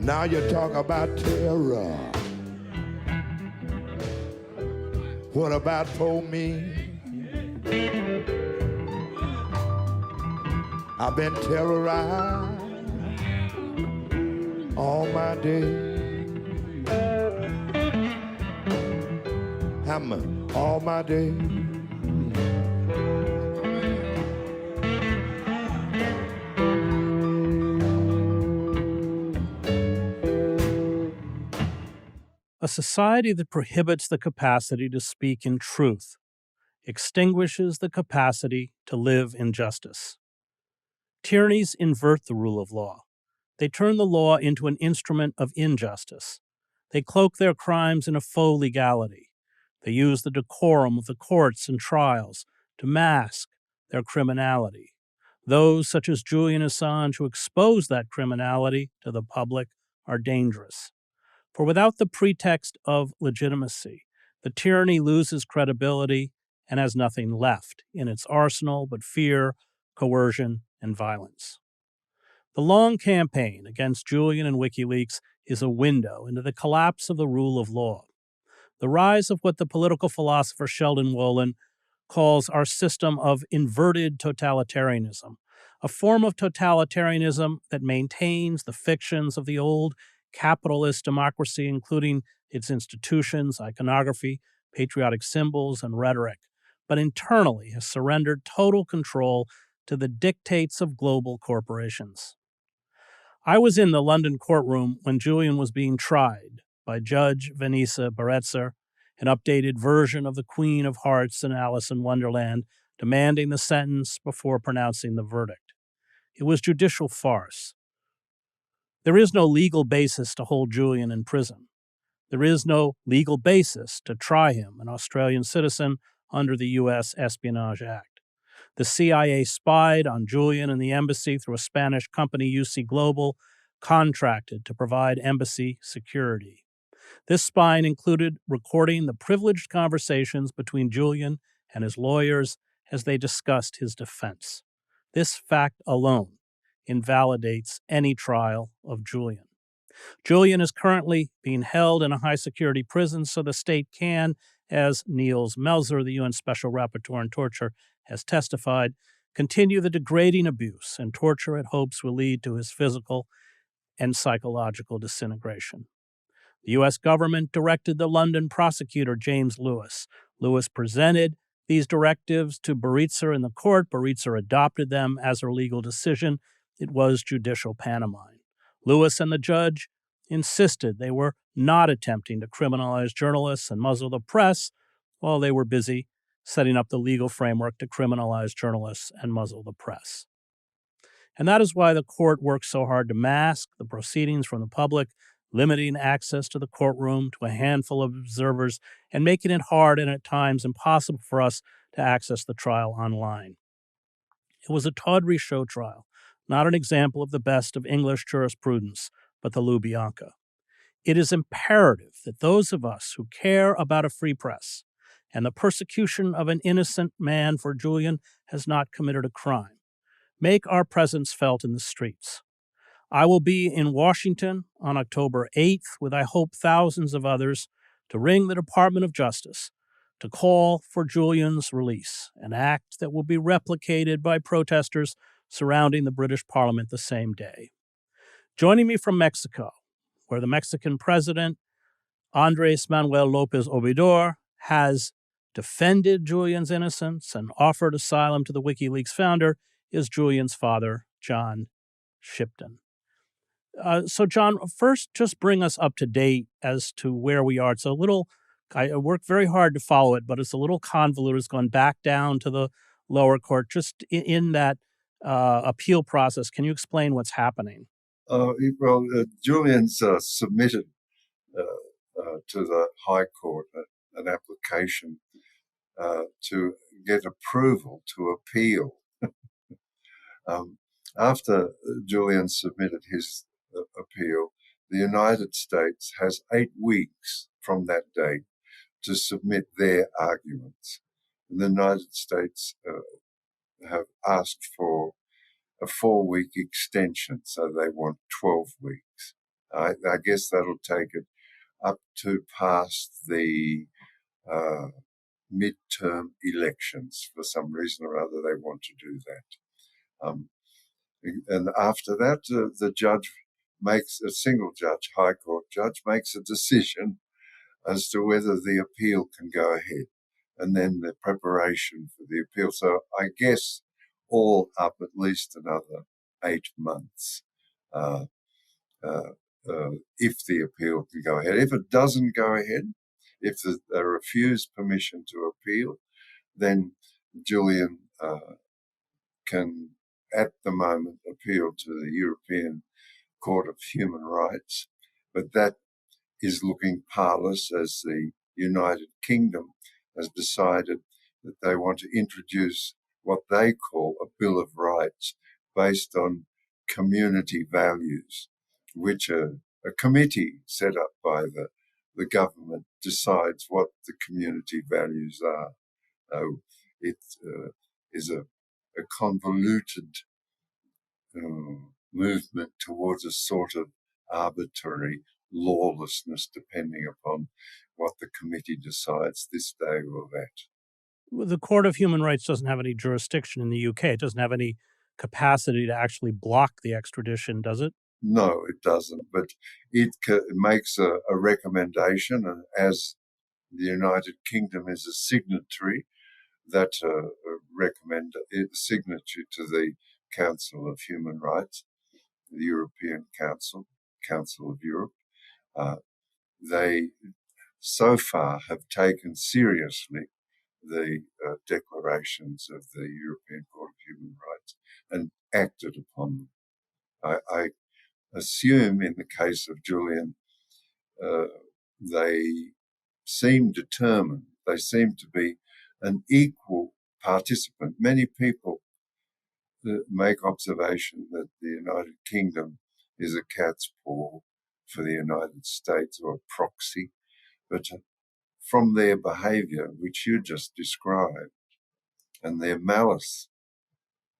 Now you talk about terror. What about for me? I've been terrorized all my days. All my days. A society that prohibits the capacity to speak in truth extinguishes the capacity to live in justice. Tyrannies invert the rule of law. They turn the law into an instrument of injustice. They cloak their crimes in a faux legality. They use the decorum of the courts and trials to mask their criminality. Those, such as Julian Assange, who expose that criminality to the public are dangerous. For without the pretext of legitimacy, the tyranny loses credibility and has nothing left in its arsenal but fear, coercion, and violence. The long campaign against Julian and WikiLeaks is a window into the collapse of the rule of law, the rise of what the political philosopher Sheldon Wolin calls our system of inverted totalitarianism, a form of totalitarianism that maintains the fictions of the old capitalist democracy, including its institutions, iconography, patriotic symbols, and rhetoric, but internally has surrendered total control to the dictates of global corporations. I was in the London courtroom when Julian was being tried by Judge Vanessa Baretzer, an updated version of the Queen of Hearts and Alice in Wonderland, demanding the sentence before pronouncing the verdict. It was judicial farce. There is no legal basis to hold Julian in prison. There is no legal basis to try him, an Australian citizen, under the U.S. Espionage Act. The CIA spied on Julian and the embassy through a Spanish company, UC Global, contracted to provide embassy security. This spying included recording the privileged conversations between Julian and his lawyers as they discussed his defense. This fact alone invalidates any trial of Julian. Julian is currently being held in a high-security prison so the state can, as Niels Melzer, the UN Special Rapporteur on Torture, has testified, continue the degrading abuse and torture it hopes will lead to his physical and psychological disintegration. The U.S. government directed the London prosecutor, James Lewis. Lewis presented these directives to Baretzer in the court. Baretzer adopted them as her legal decision. It was judicial pantomime. Lewis and the judge insisted they were not attempting to criminalize journalists and muzzle the press while they were busy setting up the legal framework to criminalize journalists and muzzle the press. And that is why the court worked so hard to mask the proceedings from the public, limiting access to the courtroom to a handful of observers and making it hard and at times impossible for us to access the trial online. It was a tawdry show trial, not an example of the best of English jurisprudence, but the Lubyanka. It is imperative that those of us who care about a free press and the persecution of an innocent man, for Julian has not committed a crime, make our presence felt in the streets. I will be in Washington on October 8th with, I hope, thousands of others to ring the Department of Justice to call for Julian's release, an act that will be replicated by protesters surrounding the British Parliament the same day. Joining me from Mexico, where the Mexican president, Andrés Manuel López Obrador, has defended Julian's innocence and offered asylum to the WikiLeaks founder, is Julian's father, John Shipton. So, John, first, just bring us up to date as to where we are. It's a little, I worked very hard to follow it, but it's a little convoluted. It's gone back down to the lower court. Just in that appeal process, can you explain what's happening? Julian's submitted to the High Court an application to get approval to appeal. After Julian submitted his appeal, the United States has 8 weeks from that date to submit their arguments. And the United States have asked for a 4-week extension, so they want 12 weeks. I guess that'll take it up to past the midterm elections. For some reason or other, they want to do that. And after that, the judge makes, a single judge, High Court judge, makes a decision as to whether the appeal can go ahead, and then the preparation for the appeal. So I guess all up at least another 8 months uh, uh, if the appeal can go ahead. If it doesn't go ahead, if they refuse permission to appeal, then Julian can, at the moment, appeal to the European Court of Human Rights, but that is looking parlous as the United Kingdom has decided that they want to introduce what they call a Bill of Rights based on community values, which a committee set up by the government decides what the community values are. It is a convoluted movement towards a sort of arbitrary lawlessness, depending upon what the committee decides this day or that. Well, the Court of Human Rights doesn't have any jurisdiction in the UK. It doesn't have any capacity to actually block the extradition, does it? No, it doesn't, but it makes a recommendation, and as the United Kingdom is a signatory, that recommend signatory to the Council of Human Rights, the European Council of Europe. They so far have taken seriously the declarations of the European Court of Human Rights and acted upon them. I assume in the case of Julian, they seem determined. They seem to be an equal participant. Many people make observation that the United Kingdom is a cat's paw for the United States, or a proxy, but from their behaviour, which you just described, and their malice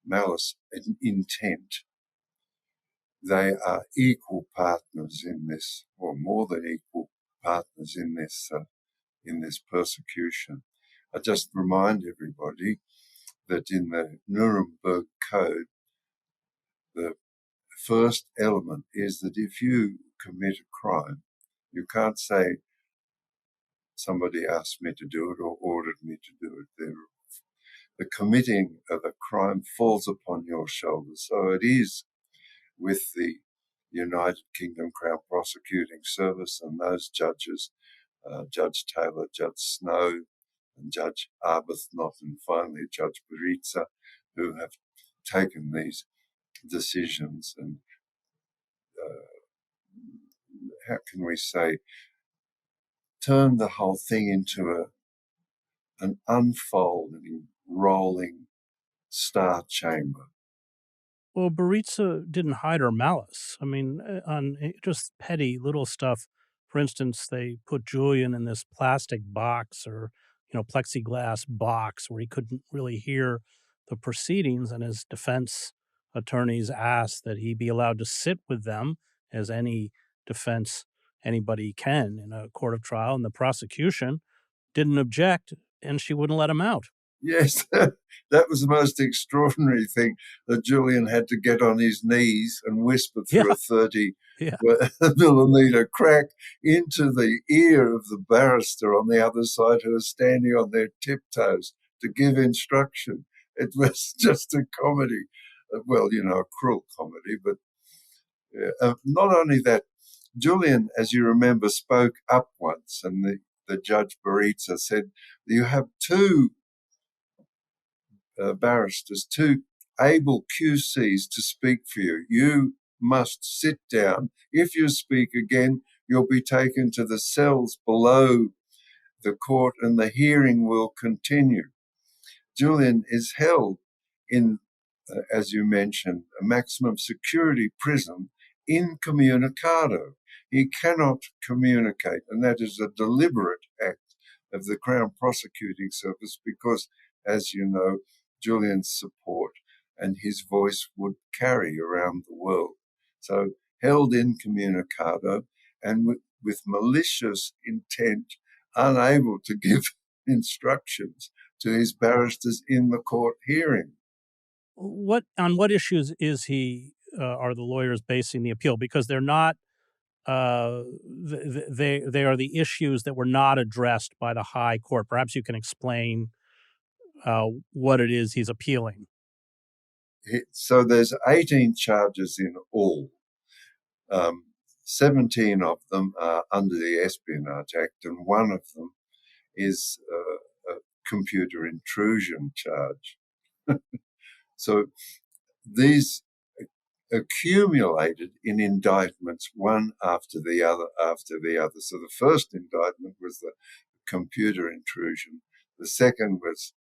and intent, they are equal partners in this, or more than equal partners in this persecution. I just remind everybody that in the Nuremberg Code, the first element is that if you commit a crime, you can't say somebody asked me to do it or ordered me to do it. The committing of a crime falls upon your shoulders. So it is with the United Kingdom Crown Prosecuting Service and those judges, Judge Taylor, Judge Snow, and Judge Arbuthnot, and finally Judge Baritza, who have taken these decisions and, how can we say, turn the whole thing into an unfolding, rolling star chamber. Well, Baritza didn't hide her malice. I mean, on just petty little stuff. For instance, they put Julian in this plastic box, or, plexiglass box, where he couldn't really hear the proceedings, and his defense attorneys asked that he be allowed to sit with them, as any defense anybody can in a court of trial, and the prosecution didn't object, and she wouldn't let him out. Yes, that was the most extraordinary thing, that Julian had to get on his knees and whisper through a 30 millimeter crack into the ear of the barrister on the other side, who was standing on their tiptoes to give instruction. It was just a comedy. Well, a cruel comedy, but not only that, Julian, as you remember, spoke up once, and the Judge Baritza said, you have two barristers, two able QCs to speak for you. You must sit down. If you speak again, you'll be taken to the cells below the court and the hearing will continue. Julian is held in, as you mentioned, a maximum security prison incommunicado. He cannot communicate, and that is a deliberate act of the Crown Prosecuting Service because, as you know, Julian's support and his voice would carry around the world. So held incommunicado, and with malicious intent, unable to give instructions to his barristers in the court hearing. On what issues is he are the lawyers basing the appeal? Because they're not they are the issues that were not addressed by the high court. Perhaps you can explain what it is he's appealing. So there's 18 charges in all. 17 of them are under the Espionage Act, and one of them is a computer intrusion charge. So these accumulated in indictments, one after the other after the other. So the first indictment was the computer intrusion. The second was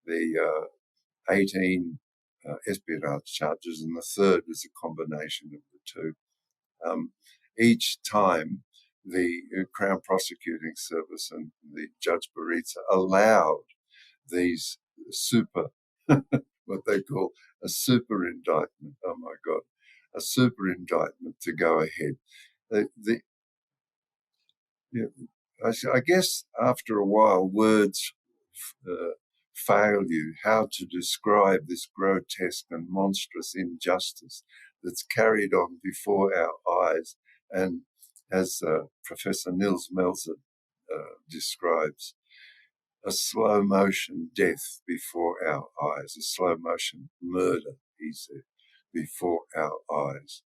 the 18 espionage charges, and the third was a combination of the two. Each time, the Crown Prosecuting Service and the Judge Baritza allowed these what they call a super indictment. Oh my God, a super indictment to go ahead. I guess after a while, words fail you how to describe this grotesque and monstrous injustice that's carried on before our eyes. And as Professor Nils Melzer describes, a slow motion death before our eyes, a slow motion murder, he said, before our eyes.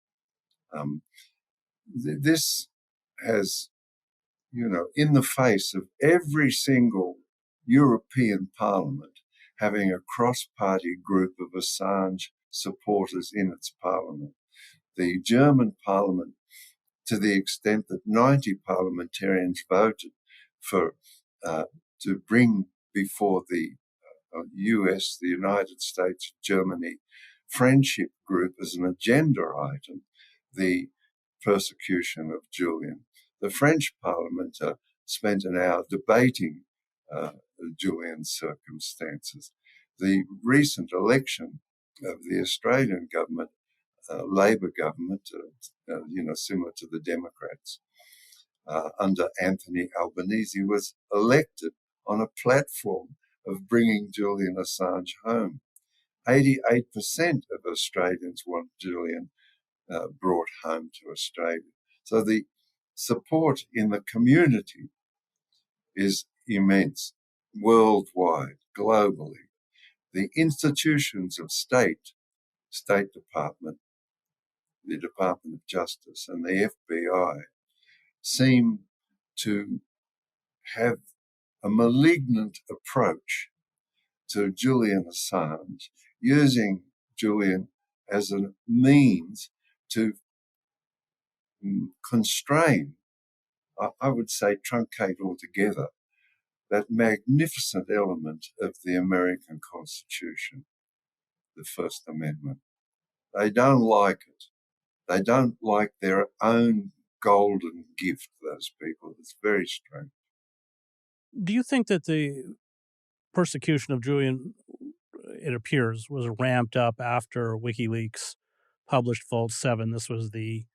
This has, in the face of every single European Parliament having a cross-party group of Assange supporters in its parliament, the German Parliament, to the extent that 90 parliamentarians voted for to bring before the US, the United States, Germany friendship group as an agenda item, the persecution of Julian. The French Parliament spent an hour debating Julian's circumstances. The recent election of the Australian government, Labor government, similar to the Democrats, under Anthony Albanese, was elected on a platform of bringing Julian Assange home. 88% of Australians want Julian brought home to Australia. So the support in the community is immense, worldwide, globally. The institutions of State Department, the Department of Justice, and the FBI seem to have a malignant approach to Julian Assange, using Julian as a means to constrain, I would say truncate altogether, that magnificent element of the American Constitution, the First Amendment. They don't like it. They don't like their own golden gift, those people. It's very strange. Do you think that the persecution of Julian, it appears, was ramped up after WikiLeaks published Vault 7? This was the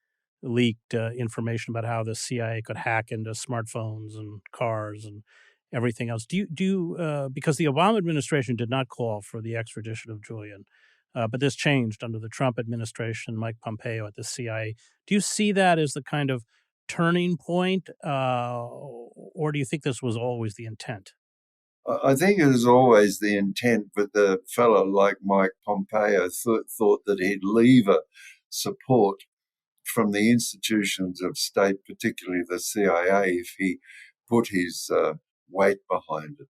leaked information about how the CIA could hack into smartphones and cars and everything else. Do you because the Obama administration did not call for the extradition of Julian, but this changed under the Trump administration, Mike Pompeo at the CIA. Do you see that as the kind of turning point, or do you think this was always the intent? I think it was always the intent, but the fellow like Mike Pompeo thought that he'd lever support from the institutions of state, particularly the CIA, if he put his weight behind it.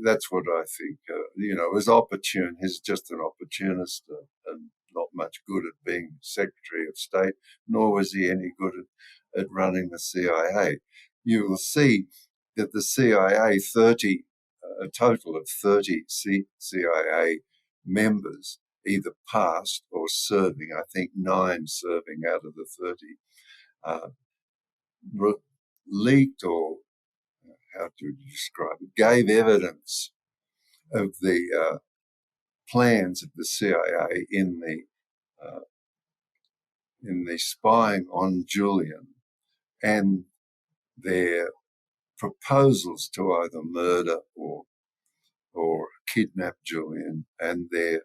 That's what I think. As opportune, he's just an opportunist and not much good at being Secretary of State, nor was he any good at running the CIA. You will see that the CIA, a total of 30 CIA members, either past or serving, I think 9 serving out of the 30, leaked, or how to describe it, gave evidence of the plans of the CIA in the uh, in the spying on Julian and their proposals to either murder or kidnap Julian, and their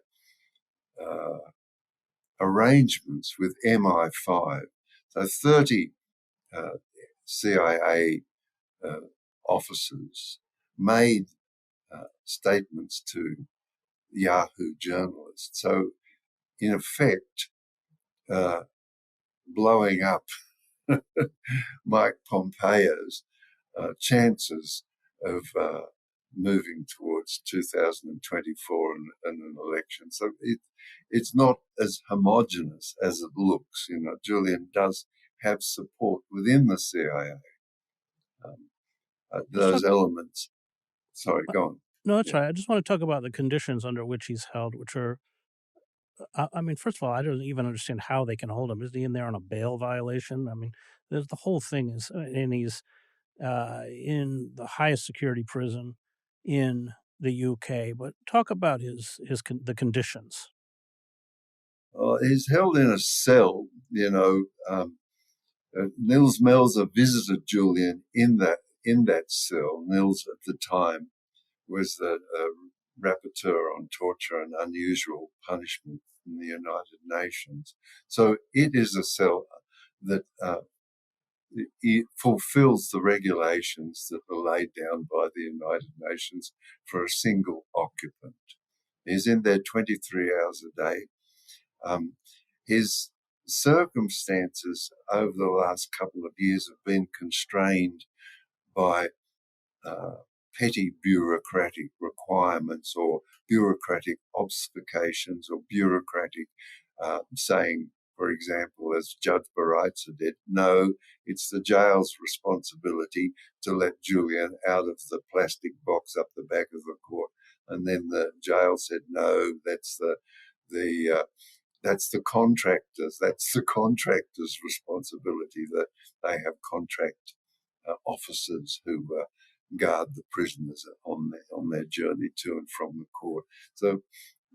arrangements with MI5. So 30 CIA officers made statements to Yahoo journalists. So, in effect, blowing up Mike Pompeo's chances of moving towards 2024 and an election. So it's not as homogenous as it looks. You know, Julian does have support within the CIA. Those elements. Sorry, go on. No, that's right. I just want to talk about the conditions under which he's held, which are, I mean, first of all, I don't even understand how they can hold him. Is he in there on a bail violation? I mean, the whole thing is, and he's in the highest security prison in the UK. But talk about the conditions. He's held in a cell. You know, Nils Melzer visited Julian in that cell. Nils at the time was the rapporteur on torture and unusual punishment in the United Nations. So it is a cell that it fulfills the regulations that were laid down by the United Nations for a single occupant. He's in there 23 hours a day. His circumstances over the last couple of years have been constrained by petty bureaucratic requirements or bureaucratic obfuscations or bureaucratic saying, for example, as Judge Baritza did, no, it's the jail's responsibility to let Julian out of the plastic box up the back of the court. And then the jail said, no, that's the contractors. That's the contractors' responsibility. That they have contract officers who guard the prisoners on their journey to and from the court. So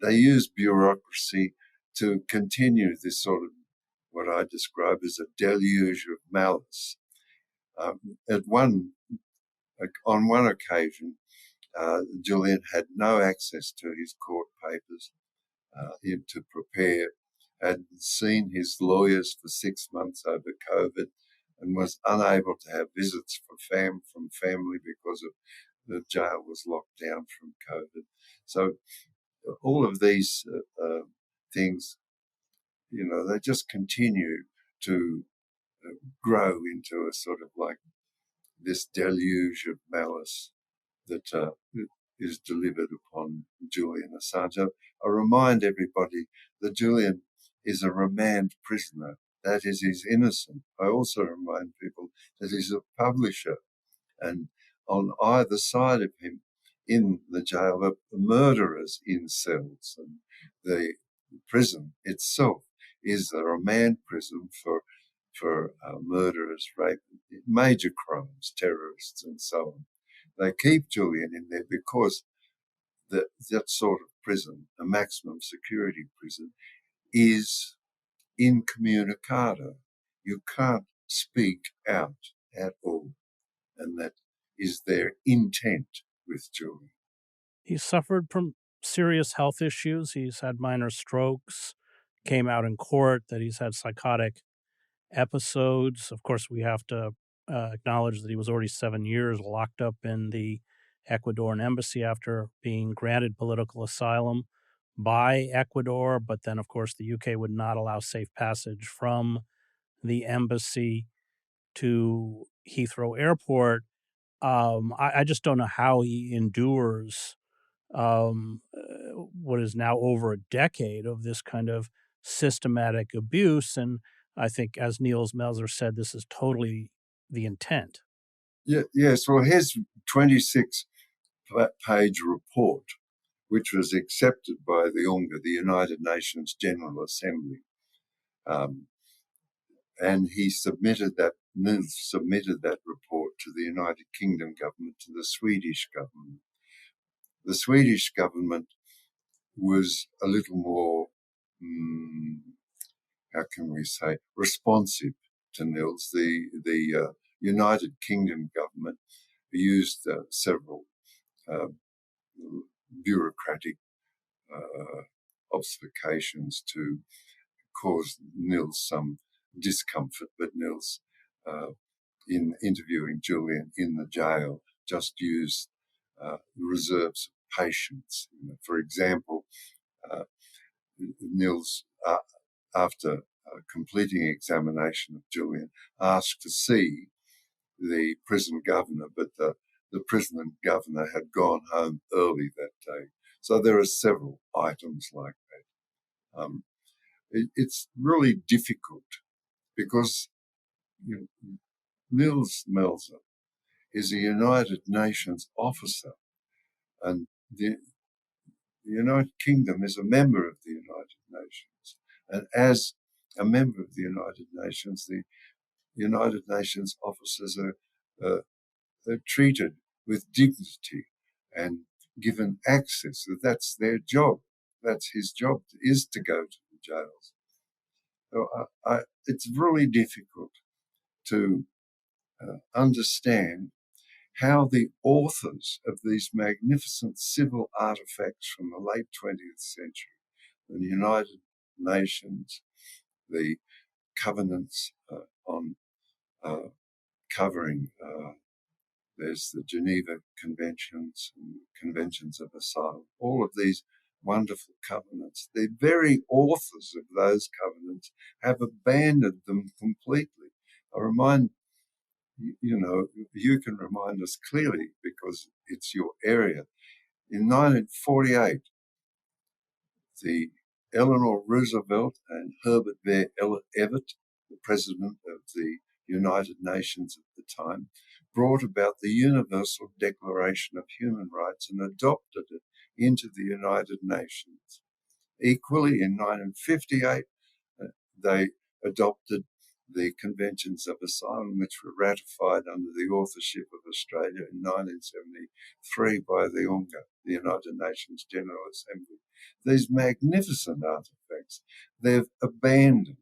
they use bureaucracy to continue this sort of what I describe as a deluge of malice. On one occasion, Julian had no access to his court papers to prepare, had seen his lawyers for 6 months over COVID, and was unable to have visits from family because of the jail was locked down from COVID. So all of these things, you know, they just continue to grow into a sort of like this deluge of malice that is delivered upon Julian Assange. I remind everybody that Julian is a remand prisoner. That is, he's innocent. I also remind people that he's a publisher, and on either side of him in the jail are murderers in cells, and the prison itself is a remand prison for murderers, rape, major crimes, terrorists, and so on. They keep Julian in there because that sort of prison, a maximum security prison, is incommunicado. You can't speak out at all. And that is their intent with Julian. He's suffered from serious health issues. He's had minor strokes, came out in court that he's had psychotic episodes. Of course, we have to acknowledge that he was already 7 years locked up in the Ecuadorian embassy after being granted political asylum by Ecuador. But then, of course, the UK would not allow safe passage from the embassy to Heathrow Airport. I just don't know how he endures what is now over a decade of this kind of systematic abuse. And I think, as Nils Melzer said, this is totally the intent. Yes, well, his 26-page report, which was accepted by the UNGA, the United Nations General Assembly, and Nils submitted that report to the United Kingdom government, to the Swedish government. The Swedish government was a little more how can we say, responsive to Nils. The United Kingdom government used several bureaucratic obfuscations to cause Nils some discomfort, but Nils, in interviewing Julian in the jail, just used reserves of patience. For example, Nils, after completing examination of Julian, asked to see the prison governor, but the prison governor had gone home early that day. So there are several items like that. It's really difficult because Nils Melzer is a United Nations officer, and the United Kingdom is a member of the United Nations. And as a member of the United Nations, the United Nations officers are treated with dignity and given access. That's their job. That's his job, is to go to the jails. So it's really difficult to understand how the authors of these magnificent civil artifacts from the late 20th century, the United Nations, the covenants on covering, there's the Geneva Conventions and Conventions of Asylum, all of these wonderful covenants. The very authors of those covenants have abandoned them completely. I remind you can remind us clearly because it's your area. In 1948, the Eleanor Roosevelt and Herbert Bear Everett, the president of the United Nations at the time, brought about the Universal Declaration of Human Rights and adopted it into the United Nations. Equally, in 1958, they adopted the Conventions of Asylum, which were ratified under the authorship of Australia in 1973 by the UNGA, the United Nations General Assembly. These magnificent artifacts, they've abandoned.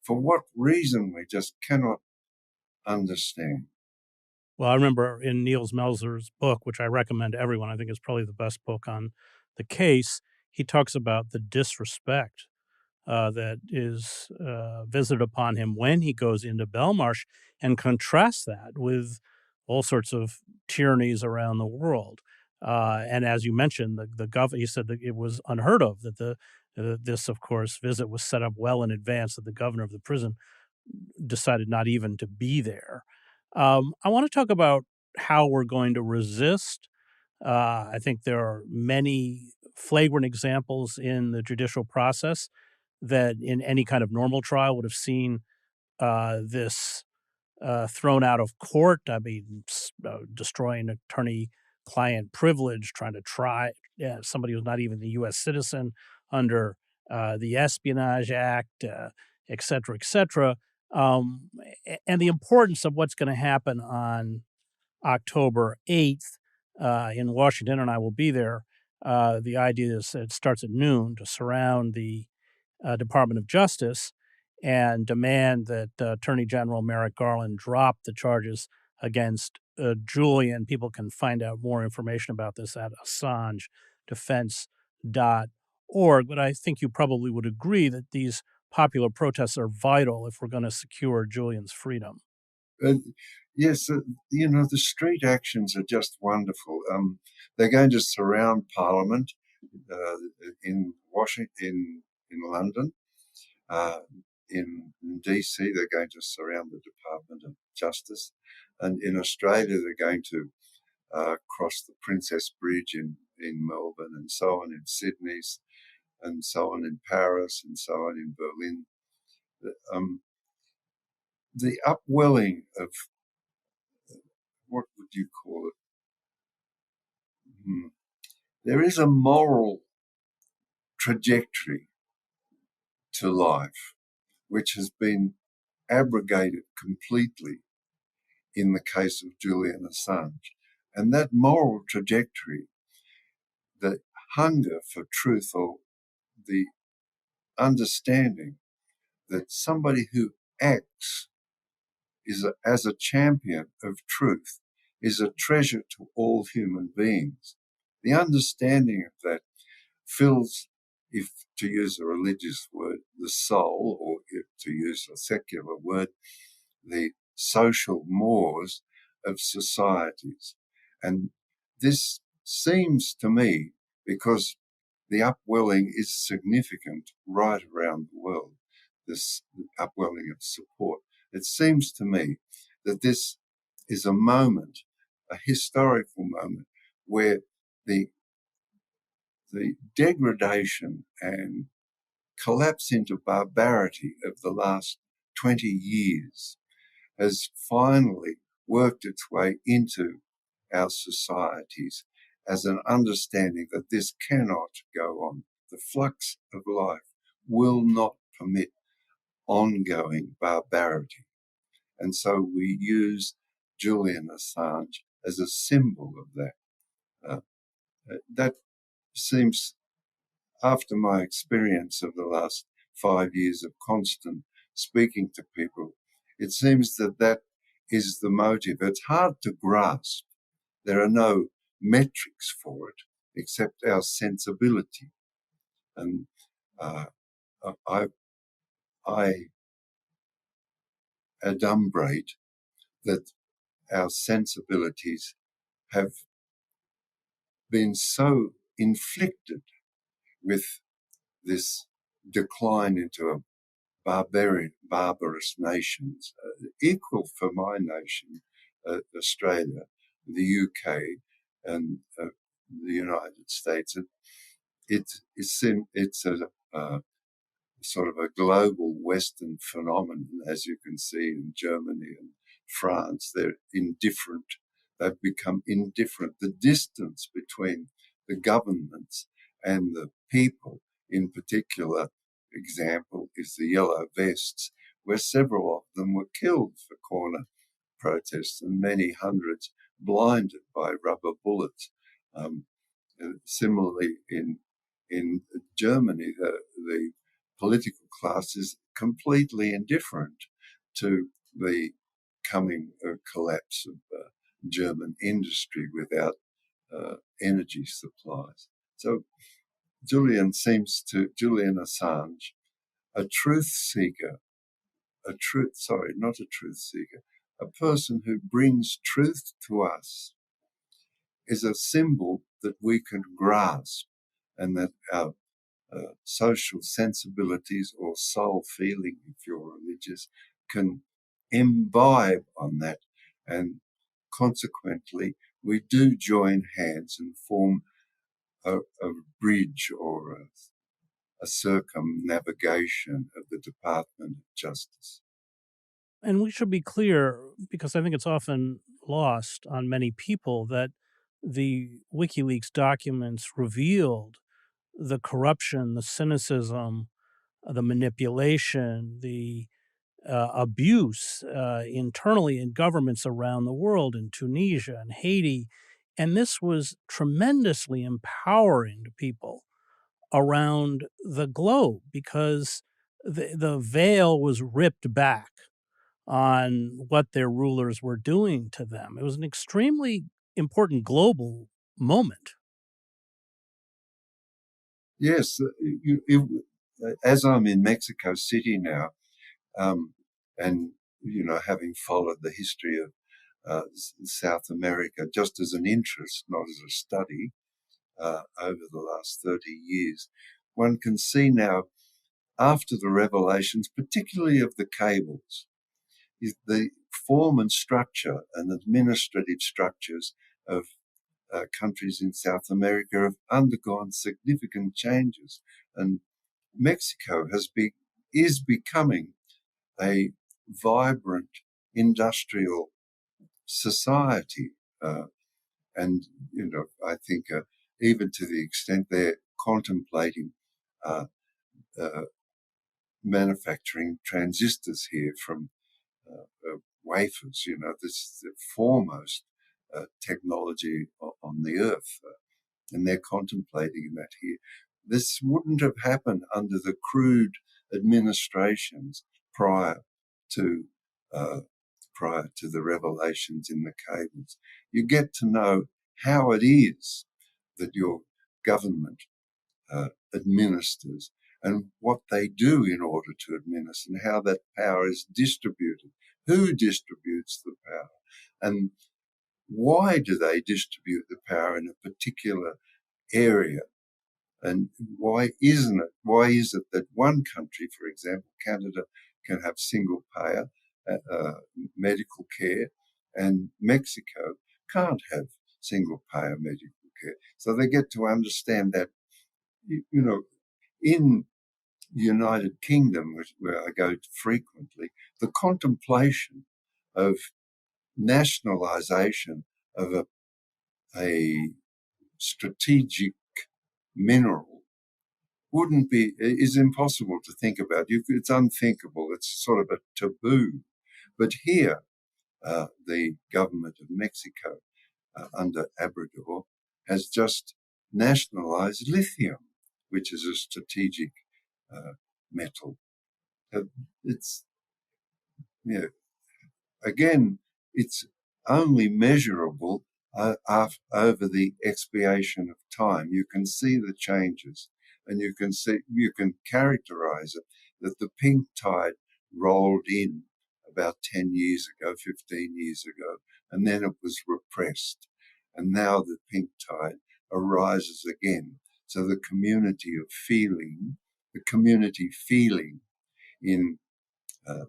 For what reason, we just cannot understand. Well, I remember in Niels Melzer's book, which I recommend to everyone, I think is probably the best book on the case, he talks about the disrespect that is visited upon him when he goes into Belmarsh, and contrasts that with all sorts of tyrannies around the world. And as you mentioned, he said that it was unheard of that this, of course, visit was set up well in advance, that the governor of the prison decided not even to be there. I want to talk about how we're going to resist. I think there are many flagrant examples in the judicial process that in any kind of normal trial would have seen this thrown out of court. I mean, destroying attorney-client privilege, trying to try somebody who's not even a U.S. citizen under the Espionage Act, et cetera, et cetera. And the importance of what's going to happen on October 8th in Washington, and I will be there. The idea is it starts at noon to surround the Department of Justice and demand that Attorney General Merrick Garland drop the charges against Julian. People can find out more information about this at AssangeDefense.org. But I think you probably would agree that these popular protests are vital if we're going to secure Julian's freedom. Yes, the street actions are just wonderful. They're going to surround Parliament in Washington, in London, in DC. They're going to surround the Department of Justice, and in Australia they're going to cross the Princess Bridge in Melbourne, and so on in Sydney, and so on in Paris, and so on in Berlin. The upwelling of, what would you call it? There is a moral trajectory to life which has been abrogated completely in the case of Julian Assange. And that moral trajectory, the hunger for truth, or the understanding that somebody who acts as a champion of truth is a treasure to all human beings. The understanding of that fills, if to use a religious word, the soul, or if to use a secular word, the social mores of societies. And this seems to me, because the upwelling is significant right around the world, this upwelling of support, it seems to me that this is a moment, a historical moment, where the degradation and collapse into barbarity of the last 20 years has finally worked its way into our societies as an understanding that this cannot go on. The flux of life will not permit ongoing barbarity. And so we use Julian Assange as a symbol of that. That seems, after my experience of the last 5 years of constant speaking to people, it seems that that is the motive. It's hard to grasp. There are no metrics for it except our sensibility. And I adumbrate that our sensibilities have been so inflicted with this decline into a barbarous nations, equal for my nation, Australia, the UK, and the United States. It's a sort of a global Western phenomenon, as you can see in Germany and France. They're indifferent. They've become indifferent. The distance between the governments and the people, in particular example, is the Yellow Vests, where several of them were killed for corner protests and many hundreds blinded by rubber bullets. Similarly, in Germany, the political class is completely indifferent to the coming collapse of German industry without energy supplies. So Julian Assange, a truth seeker, a person who brings truth to us, is a symbol that we can grasp, and that our social sensibilities or soul feeling, if you're religious, can imbibe on that. And consequently, we do join hands and form a bridge or a circumnavigation of the Department of Justice. And we should be clear, because I think it's often lost on many people, that the WikiLeaks documents revealed the corruption, the cynicism, the manipulation, the abuse internally in governments around the world, in Tunisia and Haiti. And this was tremendously empowering to people around the globe, because the veil was ripped back on what their rulers were doing to them. It was an extremely important global moment. Yes, as I'm in Mexico City now, and having followed the history of South America just as an interest, not as a study, over the last 30 years, one can see now, after the revelations, particularly of the cables, the form and structure and administrative structures of countries in South America have undergone significant changes, and Mexico is becoming a vibrant industrial society, and I think even to the extent they're contemplating manufacturing transistors here from wafers. This is the foremost technology on the earth, and they're contemplating that here. This wouldn't have happened under the crude administrations prior to the revelations in the cables. You get to know how it is that your government administers and what they do in order to administer and how that power is distributed, who distributes the power, and why do they distribute the power in a particular area. And why is it that one country, for example, Canada, can have single payer medical care and Mexico can't have single payer medical care? So they get to understand that, in the United Kingdom, where I go frequently, the contemplation of nationalisation of a strategic mineral is impossible to think about. It's unthinkable. It's sort of a taboo. But here, the government of Mexico, under Obrador, has just nationalised lithium, which is a strategic metal. It's, again, it's only measurable over the expiation of time. You can see the changes, and you can characterize it that the pink tide rolled in about 10 years ago, 15 years ago, and then it was repressed. And now the pink tide arises again. So the community feeling in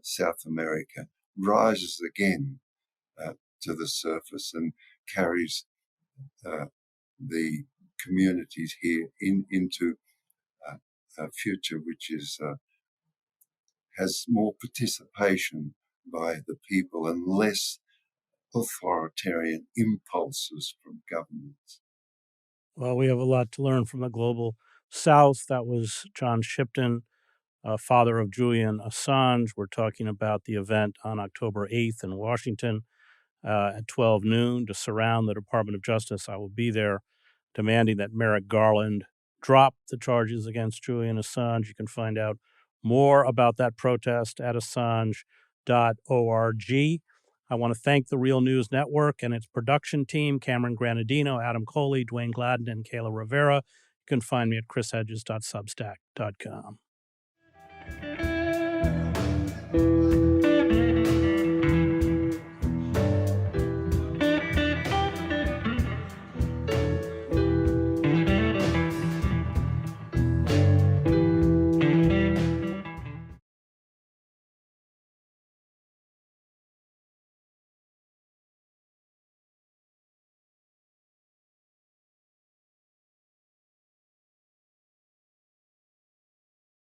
South America rises again to the surface and carries the communities here into a future which has more participation by the people and less authoritarian impulses from governments. Well, we have a lot to learn from the global South. That was John Shipton, father of Julian Assange. We're talking about the event on October 8th in Washington at 12 noon to surround the Department of Justice. I will be there demanding that Merrick Garland drop the charges against Julian Assange. You can find out more about that protest at assange.org. I want to thank the Real News Network and its production team, Cameron Granadino, Adam Coley, Dwayne Gladden, and Kayla Rivera. You can find me at chrishedges.substack.com.